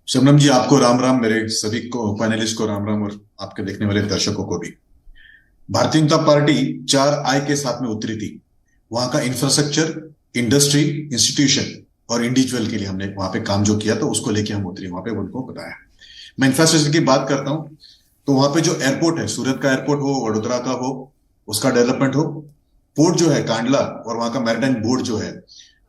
शबनम जी, आपको राम राम। मेरे सभी को पैनलिस्ट को राम राम, और आपके देखने वाले दर्शकों को भी। भारतीय जनता पार्टी 4 आय के साथ में उतरी थी। वहां का इंफ्रास्ट्रक्चर, इंडस्ट्री, इंस्टीट्यूशन और इंडिविजुअल के लिए हमने वहां पे काम जो किया तो उसको लेके हम उतरी, वहां पे उनको बताया। मैं इंफ्रास्ट्रक्चर की बात करता हूं तो वहां पे जो एयरपोर्ट है, सूरत का एयरपोर्ट हो, वडोदरा का हो, उसका डेवलपमेंट हो। पोर्ट जो है कांडला, और वहां का मैरीटाइम बोर्ड जो है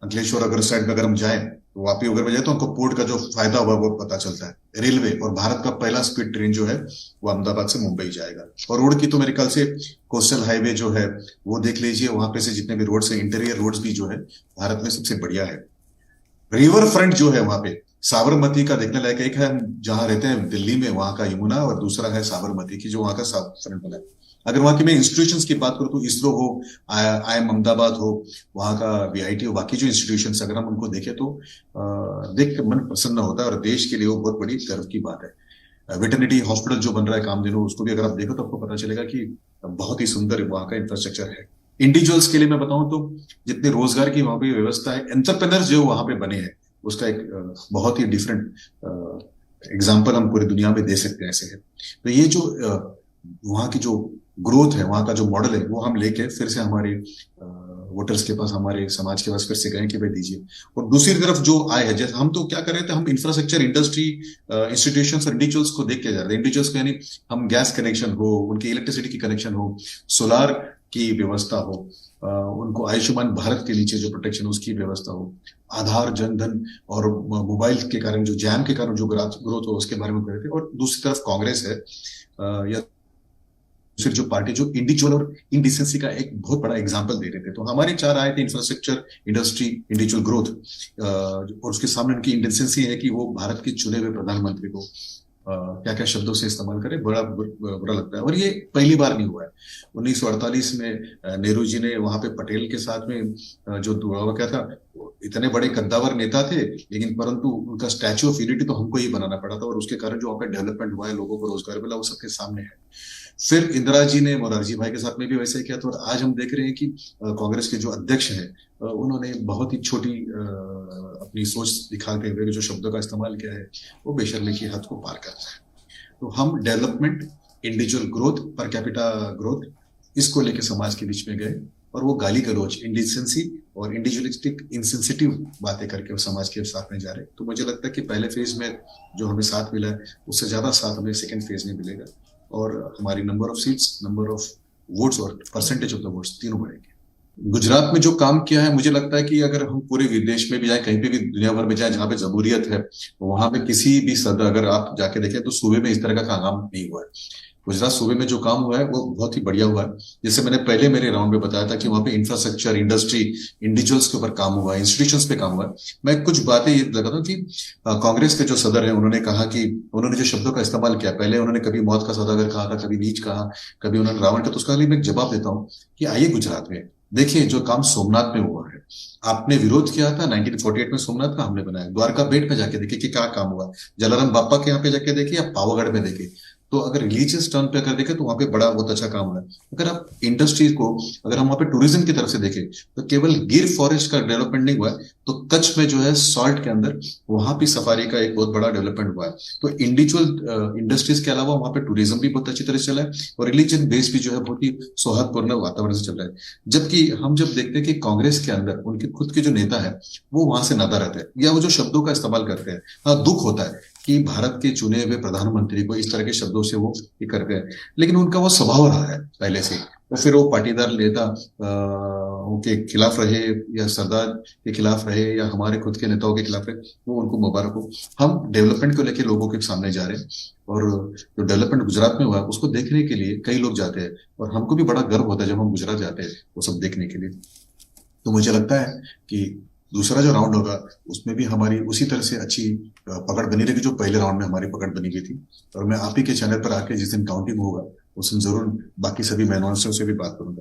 अंकलेश्वर अगर साइड में अगर हम जाए तो वापी अगर में जाए तो हमको पोर्ट का जो फायदा हुआ वो पता चलता है। रेलवे, और भारत का पहला स्पीड ट्रेन जो है वो अहमदाबाद से मुंबई जाएगा। और रोड की तो मेरे ख्याल से कोस्टल हाईवे जो है वो देख लीजिए, वहां पे से जितने भी रोड्स हैं, इंटीरियर रोड्स भी जो है भारत में सबसे बढ़िया है। रिवर फ्रंट जो है वहां पे साबरमती का देखने लायक, एक है हम जहां रहते हैं दिल्ली में, वहां का यमुना, और दूसरा है साबरमती की जो वहां का फ्रंट बना है। अगर वहां की मैं इंस्टीट्यूशंस की बात करूं तो इसरो हो, आई एम अहमदाबाद हो, वहां का बीआईटी हो, बाकी जो इंस्टीट्यूशंस अगर हम उनको देखें तो देख के मन प्रसन्न होता है, और देश के लिए वो बहुत बड़ी गर्व की बात है। वेटरनिटी हॉस्पिटल जो बन रहा है कामधेनु, उसको भी अगर आप देखो तो आपको पता चलेगा कि बहुत ही सुंदर वहां का इंफ्रास्ट्रक्चर है। इंडिविजुअल्स के लिए मैं बताऊं तो जितने रोजगार की वहां पे व्यवस्था है, एंटरप्रेनर्स जो वहां पे बने हैं, उसका एक बहुत ही डिफरेंट एग्जाम्पल हम पूरी दुनिया में दे सकते हैं, ऐसे है। तो ये जो वहाँ की जो ग्रोथ है, वहाँ का जो मॉडल है, वो हम लेके फिर से हमारे वोटर्स के पास, हमारे समाज के पास फिर से गए कि भाई दीजिए। और दूसरी तरफ जो आए है, जैसे हम तो क्या कर रहे थे, हम इंफ्रास्ट्रक्चर, इंडस्ट्री, इंस्टीट्यूशंस और इंडिविजुअल्स को देख के जा रहे थे। इंडिविजुअल्स को यानी हम गैस कनेक्शन हो, उनकी इलेक्ट्रिसिटी की कनेक्शन हो, सोलार की व्यवस्था हो, उनको आयुष्मान भारत के नीचे जो प्रोटेक्शन है उसकी व्यवस्था हो, आधार, जनधन और मोबाइल के कारण जो जैम के कारण जो ग्रोथ हो उसके बारे में कर रहे थे। और दूसरी तरफ कांग्रेस है, या दूसरी जो पार्टी जो इंडिविजुअल और इंडिसेंसी का एक बहुत बड़ा एग्जाम्पल दे रहे थे। तो हमारे 4 आए थे, इंफ्रास्ट्रक्चर, इंडस्ट्री, इंडिविजुअल ग्रोथ, और उसके सामने उनकी इंडिसेंसी है कि वो भारत के चुने हुए प्रधानमंत्री को क्या क्या शब्दों से इस्तेमाल करे, बड़ा बुरा लगता है। और ये पहली बार नहीं हुआ है। 1948 में नेहरू जी ने वहां पे पटेल के साथ में जो दुआ क्या था, इतने बड़े कद्दावर नेता थे, लेकिन परंतु उनका स्टैच्यू ऑफ यूनिटी तो हमको ही बनाना पड़ा था, और उसके कारण जो वहां पे डेवलपमेंट हुआ है, लोगों को रोजगार मिला, वो सबके सामने है। फिर इंदिरा जी ने मोरारजी भाई के साथ में भी वैसे ही किया था। और आज हम देख रहे हैं कि कांग्रेस के जो अध्यक्ष हैं, उन्होंने बहुत ही छोटी अपनी सोच दिखाते हुए जो शब्दों का इस्तेमाल किया है, वो बेशर्मी की हद को पार करता है। तो हम development, individual growth, per capita growth, इसको लेके समाज के बीच में गए, और वो गाली गलौज, इंडिसेंसी और इंडिविजुअलिस्टिक इंसेंसिटिव बातें करके वो समाज के साथ में जा रहे हैं। तो मुझे लगता है कि पहले फेज में जो हमें साथ मिला है, उससे ज्यादा साथ हमें सेकंड फेज में मिलेगा, और हमारी number of seats, number of votes और परसेंटेज ऑफ द वोट्स तीनों बढ़ेंगे। गुजरात में जो काम किया है, मुझे लगता है कि अगर हम पूरे विदेश में भी जाए, कहीं पे भी दुनिया भर में जाए जहां पे जमहूरियत है, वहां पे किसी भी सदर अगर आप जाके देखें तो सूबे में इस तरह का काम नहीं हुआ है। गुजरात सूबे में जो काम हुआ है वो बहुत ही बढ़िया हुआ है। जैसे मैंने पहले मेरे राउंड में बताया था कि वहां पे इंफ्रास्ट्रक्चर, इंडस्ट्री, इंडिविजुअल्स के ऊपर काम हुआ है, इंस्टीट्यूशंस पे काम हुआ है। मैं कुछ बातें ये लगाता हूँ कि कांग्रेस के जो सदर है, उन्होंने कहा कि उन्होंने जो शब्दों का इस्तेमाल किया, पहले उन्होंने कभी मौत का सौदागर कहा था, कभी नीच कहा, कभी उन्होंने रावण का, तो उसका लिए मैं जवाब देता हूँ कि आइए गुजरात में देखिए जो काम सोमनाथ में हुआ है। आपने विरोध किया था 1948 में, सोमनाथ का हमने बनाया। द्वारका बेट में जाके देखिए कि क्या काम हुआ। जलाराम बापा के यहाँ पे जाके देखिए, या पावागढ़ में देखिए। तो अगर रिलीजियस टर्न पे अगर देखें तो वहां पे बड़ा बहुत अच्छा काम हुआ है। अगर आप इंडस्ट्रीज को, अगर हम वहां पे टूरिज्म की तरफ से देखें तो केवल गिर फॉरेस्ट का डेवलपमेंट नहीं हुआ है, तो कच्छ में जो है सॉल्ट के अंदर, वहां भी सफारी का एक बहुत बड़ा डेवलपमेंट हुआ है। तो इंडिविजुअल इंडस्ट्रीज के अलावा वहां पे टूरिज्म भी बहुत अच्छी तरह से चला है, और रिलीजन बेस भी जो है बहुत ही सौहार्दपूर्ण वातावरण से चल रहा है। जबकि हम जब देखते हैं कि कांग्रेस के अंदर उनके खुद के जो नेता है वो वहां से नाता रहते हैं, या वो जो शब्दों का इस्तेमाल करते हैं, हाँ दुख होता है कि भारत के चुने हुए प्रधानमंत्री को इस तरह के शब्दों से वो ये करते हैं, लेकिन उनका वो स्वभाव रहा है पहले से। तो फिर वो पाटीदार नेता उनके खिलाफ रहे, या सरदार के खिलाफ रहे, या हमारे खुद के नेताओं के खिलाफ रहे, वो उनको मुबारक हो। हम डेवलपमेंट को लेकर लोगों के सामने जा रहे हैं, और जो डेवलपमेंट गुजरात में हुआ है उसको देखने के लिए कई लोग जाते हैं, और हमको भी बड़ा गर्व होता है जब हम गुजरात जाते हैं वो सब देखने के लिए। तो मुझे लगता है कि दूसरा जो राउंड होगा उसमें भी हमारी उसी तरह से अच्छी पकड़ बनी रहेगी जो पहले राउंड में हमारी पकड़ बनी हुई थी। और मैं आप ही के चैनल पर आके जिस दिन काउंटिंग होगा उस दिन जरूर बाकी सभी मेहमानों से भी बात करूंगा।